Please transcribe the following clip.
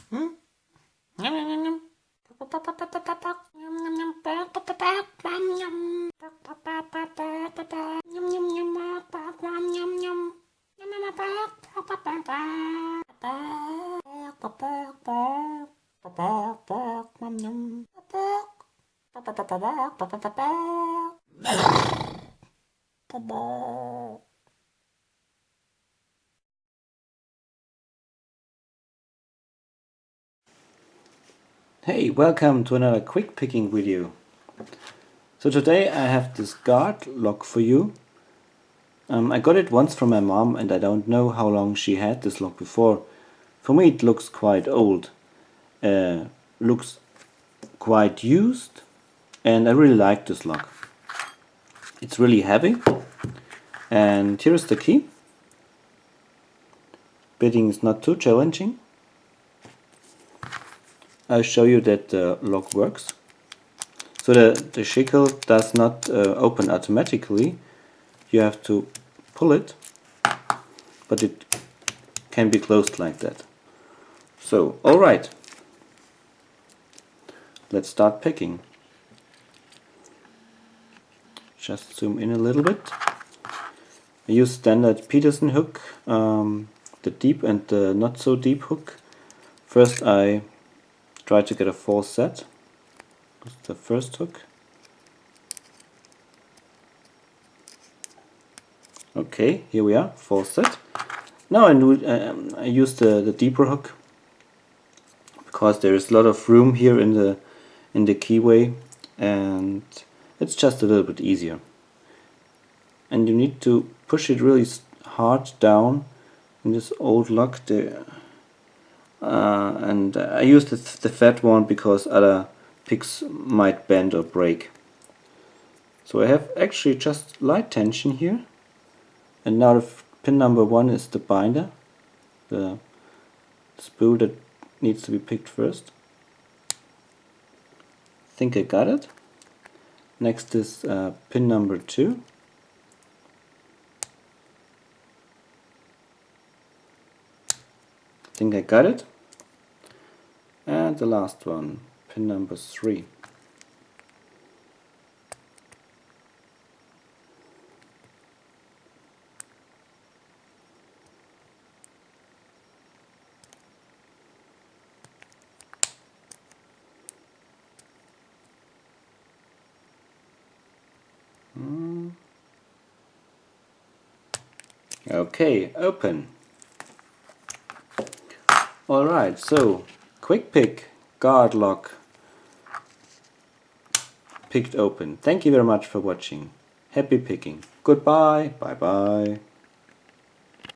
Hmm? Yum, yum, yum, yum. Hey, welcome to another quick picking video. So today I have this guard lock for you. I got it once from my mom and I don't know how long she had this lock before. For me it looks quite old, looks quite used, and I really like this lock. It's really heavy, and here is the key. Bitting is not too challenging. I'll show you that the lock works. So the shackle does not open automatically. You have to pull it, but it can be closed like that. So, alright, let's start picking. Just zoom in a little bit. I use standard Peterson hook, the deep and the not so deep hook. First I try to get a full set. That's the first hook. Okay, here we are, full set. Now I use the deeper hook because there is a lot of room here in the keyway, and it's just a little bit easier. And you need to push it really hard down in this old lock there. And I use the fat one because other picks might bend or break. So I have actually just light tension here. And now the pin number 1 is the binder, the spool that needs to be picked first. Think I got it. Next is pin number 2. Think I got it. And the last one, pin number 3. Okay, open. Alright, so quick pick, guard lock, picked open. Thank you very much for watching. Happy picking. Goodbye. Bye bye.